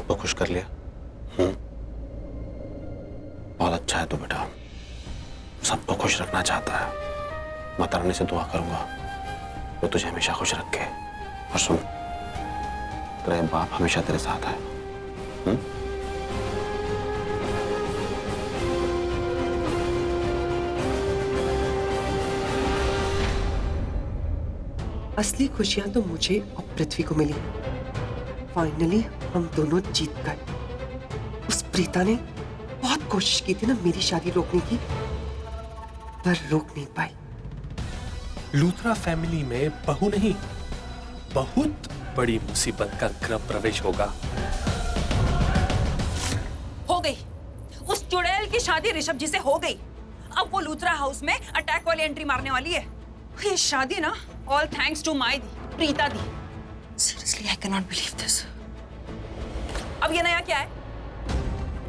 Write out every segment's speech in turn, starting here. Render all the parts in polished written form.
सबको खुश कर लिया। बहुत अच्छा है तू बेटा, सबको खुश रखना चाहता है। माता रानी से दुआ करूंगा वो तुझे हमेशा खुश रखे। और सुन, तेरे बाप हमेशा तेरे साथ है। असली खुशियां तो मुझे और पृथ्वी को मिली। फाइनली हम दोनों जीत गए। उस प्रीता ने बहुत कोशिश की थी ना मेरी शादी रोकने की, पर रोक नहीं पाई। लूथरा फैमिली में बहू नहीं, बहुत बड़ी मुसीबत का गृह प्रवेश होगा। हो गई, उस चुड़ैल की शादी ऋषभ जी से हो गई। अब वो लूथरा हाउस में अटैक वाली एंट्री मारने वाली है। ये शादी ना all thanks to my Preeta di. Seriously I can not believe this. अब ये नया क्या है?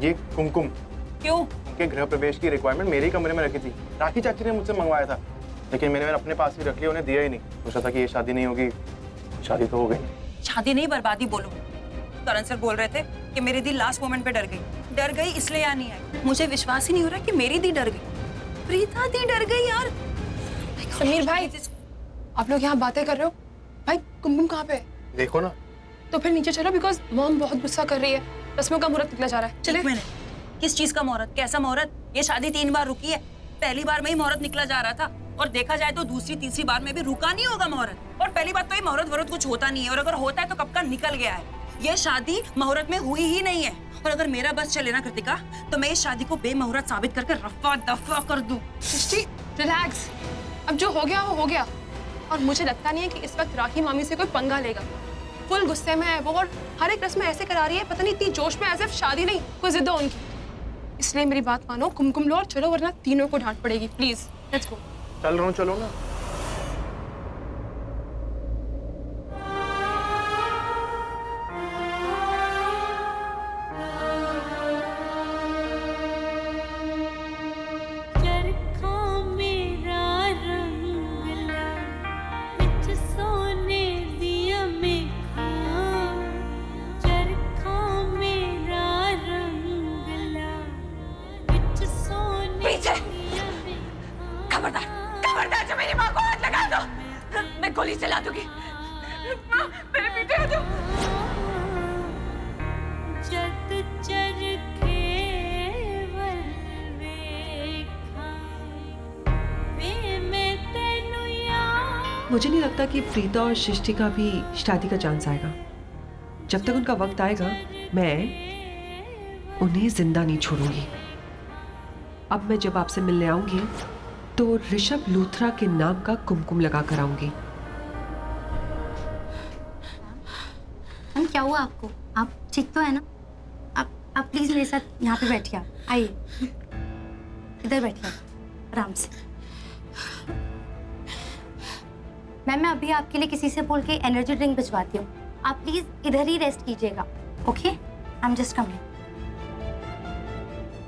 ये कुमकुम। क्यों? उनके गृह प्रवेश की रिक्वायरमेंट मेरे ही कमरे में रखी थी। राखी चाची ने मुझसे मंगवाया था, लेकिन मैंने अपने पास ही रख लिया, उन्हें दिया ही नहीं। सोचा था कि ये शादी नहीं होगी, शादी तो हो गई। शादी नहीं, बर्बादी बोलो। करण सर बोल रहे थे कि मेरी दी लास्ट मोमेंट पे डर गई इसलिए यहाँ नहीं आई। मुझे विश्वास ही नहीं हो रहा कि मेरी दी डर गई। प्रीता दी डर गई यार। समीर भाई, आप लोग यहाँ बातें कर रहे हो? भाई कुमकुम कहाँ पे है? देखो ना। तो फिर नीचे चलो, बिकॉज मॉम बहुत गुस्सा कर रही है। रस्मों का मुहूर्त निकला जा रहा है। चले। किस चीज का मुहूर्त? कैसा मुहूर्त? ये शादी 3 बार रुकी है। पहली बार में ही मुहूर्त निकला जा रहा था, और देखा जाए तो दूसरी तीसरी बार में भी रुका नहीं होगा मुहूर्त। और पहली बात तो ये मुहूर्त वरूर्त कुछ होता नहीं है, और अगर होता है तो कब का निकल गया है। ये शादी मुहूर्त में हुई ही नहीं है। और अगर मेरा बस चले ना कृतिका, तो मैं इस शादी को बेमुहूर्त साबित करके रफा दफा कर दूं। सृष्टि रिलैक्स, अब जो हो गया वो हो गया। और मुझे लगता नहीं है कि इस वक्त राखी मामी से कोई पंगा लेगा। फुल गुस्से में है वो, और हर एक रस्म ऐसे करा रही है, पता नहीं इतनी जोश में, ऐसे शादी नहीं, कोई जिद हो उनकी। इसलिए मेरी बात मानो, कुमकुम लो और चलो, वरना तीनों को डांट पड़ेगी। Please let's go. चल रहा हूँ, चलो ना। खबरदार जो मेरी माँ को हाथ लगा दो, मैं गोली चला दूंगी। मेरे पीछे आ जाओ। मुझे नहीं लगता कि प्रीता और सृष्टि का भी शादी का चांस आएगा। जब तक उनका वक्त आएगा, मैं उन्हें जिंदा नहीं छोड़ूंगी। अब मैं जब आपसे मिलने आऊंगी तो ऋषभ लूथरा के नाम का कुमकुम लगा कर आऊंगी। क्या हुआ आपको? आप ठीक तो है ना? आप प्लीज मेरे साथ यहाँ पे बैठिए। आइए, इधर बैठिए आराम से। मैम, मैं अभी आपके लिए किसी से बोल के एनर्जी ड्रिंक भिजवाती हूँ। आप प्लीज इधर ही रेस्ट कीजिएगा, okay? I am just coming.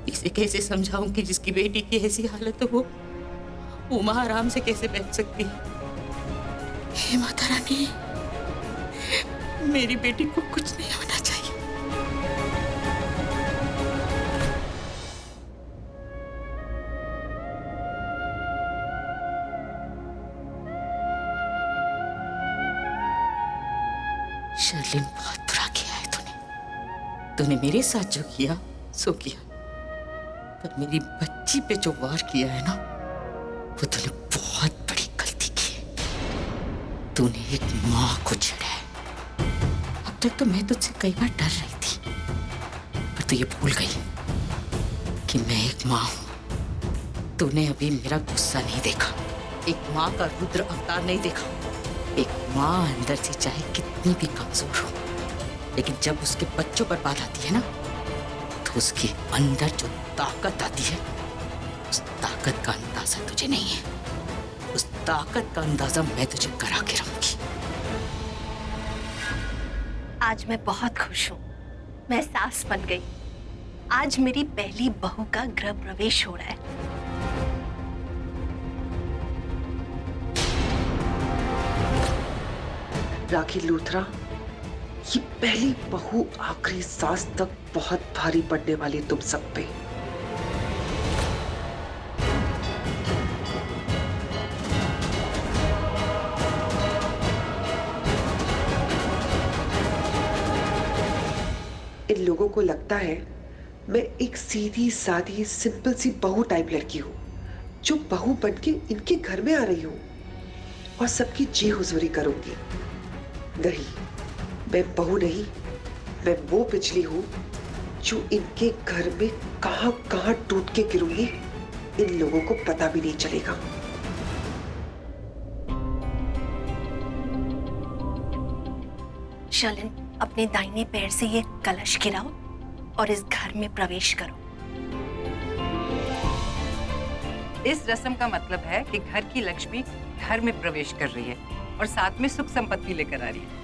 इसे कैसे समझाऊं कि जिसकी बेटी की ऐसी हालत हो वो माँ आराम से कैसे बैठ सकती है? हे माता रानी, मेरी बेटी को कुछ नहीं होना चाहिए। शर्लिन, बहुत बुरा किया है तूने मेरे साथ जो किया सो किया, पर मेरी बच्ची पे जो वार किया है ना, वो तूने बहुत बड़ी गलती की है। तूने एक माँ को छेड़ा है। अब तक तो मैं तुझसे कई बार डर रही थी, पर तू ये भूल गई कि मैं एक माँ हूं। तूने अभी मेरा गुस्सा नहीं देखा, एक माँ का रुद्र अवतार नहीं देखा। एक माँ अंदर से चाहे कितनी भी कमजोर हो, लेकिन जब उसके बच्चों पर बात आती है ना, तो उसके अंदर जो ताकत आती है, उस ताकत का अंदाजा तुझे नहीं है। उस ताकत का अंदाजा मैं तुझे करा के रहूंगी। आज मैं बहुत खुश हूँ, मैं सास बन गई। आज मेरी पहली बहू का गृह प्रवेश हो रहा है। राखी लूथरा, ये पहली बहू आखिरी सांस तक बहुत भारी पड़ने वाली तुम सब पे। इन लोगों को लगता है मैं एक सीधी सादी सिंपल सी बहू टाइप लड़की हूं जो बहू बनके इनके घर में आ रही हूं और सबकी जी हुजूरी करूंगी। नहीं, मैं बहू नहीं, मैं वो बिजली हूं जो इनके घर में कहां कहां टूट के गिरूंगी, इन लोगों को पता भी नहीं चलेगा। शर्लिन, अपने दाहिने पैर से ये कलश गिराओ और इस घर में प्रवेश करो। इस रस्म का मतलब है कि घर की लक्ष्मी घर में प्रवेश कर रही है और साथ में सुख संपत्ति लेकर आ रही है।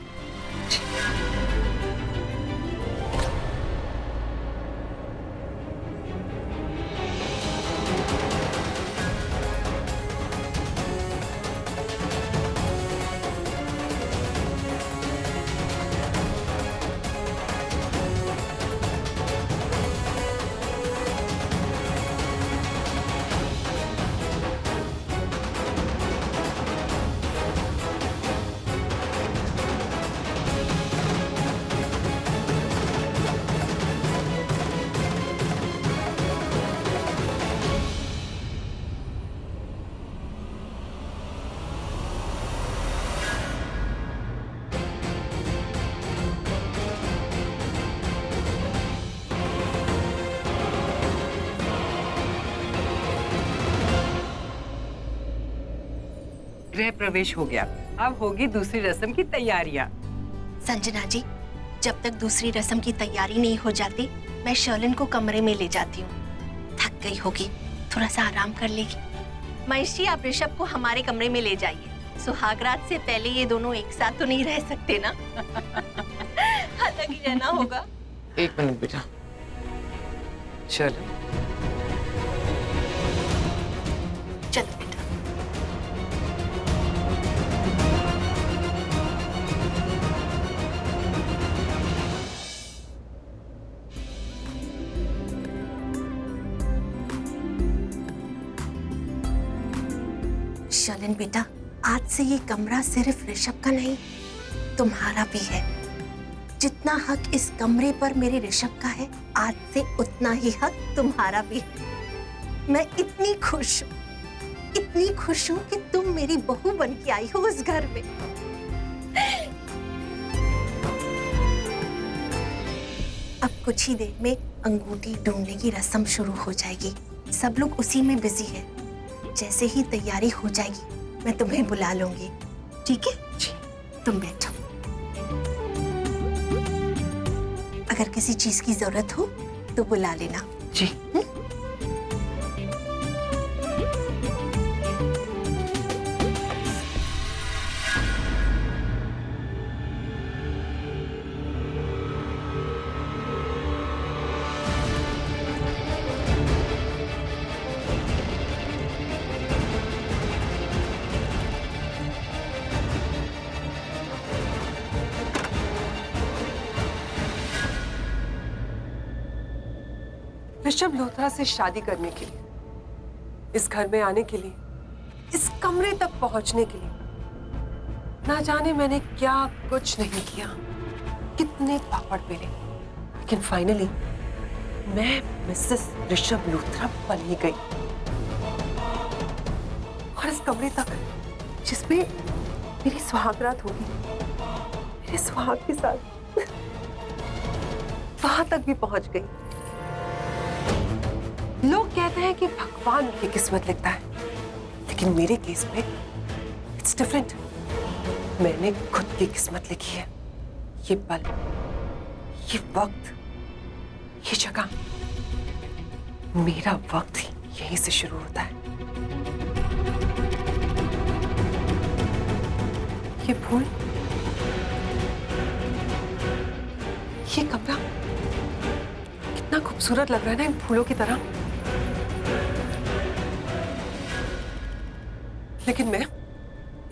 गृह प्रवेश हो गया, अब होगी दूसरी रस्म की तैयारियां। संजना जी, जब तक दूसरी रस्म की तैयारी नहीं हो जाती, मैं शर्लिन को कमरे में ले जाती हूँ। थक गई होगी, थोड़ा सा आराम कर लेगी। महेश जी, आप ऋषभ को हमारे कमरे में ले जाइए। सुहागरात से पहले ये दोनों एक साथ तो नहीं रह सकते ना। अलग ही रहना होगा। एक मिनट बेटा। शर्लिन, चलो बेटा। शर्लिन बेटा, आज से ये कमरा सिर्फ ऋषभ का नहीं, तुम्हारा भी है। जितना हक इस कमरे पर मेरे ऋषभ का है, आज से उतना ही हक तुम्हारा भी है। मैं इतनी खुश हूँ कि तुम मेरी बहू बन के आई हो उस घर में। अब कुछ ही देर में अंगूठी ढूंढने की रस्म शुरू हो जाएगी। सब लोग उसी में बिजी है। जैसे ही तैयारी हो जाएगी, मैं तुम्हें बुला लूंगी। ठीक है जी, तुम बैठो। अगर किसी चीज की जरूरत हो तो बुला लेना जी। ऋषभ लोथरा से शादी करने के लिए, इस घर में आने के लिए, इस कमरे तक पहुंचने के लिए ना जाने मैंने क्या कुछ नहीं किया, कितने पापड़ बेले, लेकिन फाइनली मैं मिसेस ऋषभ लोथरा बन ही गई। और इस कमरे तक जिसमें मेरी सुहागरात होगी, मेरे सुहाग के साथ, वहां तक भी पहुंच गई। लोग कहते हैं कि भगवान की किस्मत लिखता है, लेकिन मेरे केस में इट्स डिफरेंट। मैंने खुद की किस्मत लिखी है। ये पल, ये वक्त, ये जगह, मेरा वक्त ही यहीं से शुरू होता है। ये फूल, ये कमरा कितना खूबसूरत लग रहा है ना इन फूलों की तरह। लेकिन मैं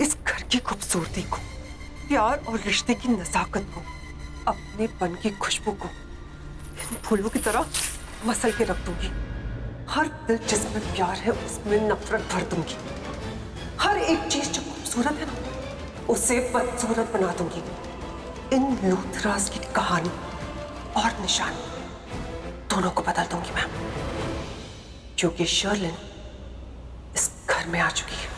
इस घर की खूबसूरती को, प्यार और रिश्ते की नजाकत को अपनेपन की खुशबू को इन फूलों की तरह मसल के रख दूंगी। हर दिल जिसमें प्यार है उसमें नफरत भर दूंगी। हर एक चीज जो खूबसूरत है ना उसे बदसूरत बना दूंगी। इन लूथराज की कहानी और निशान दोनों को बदल दूंगी मैं, क्योंकि शर्लिन इस घर में आ चुकी है।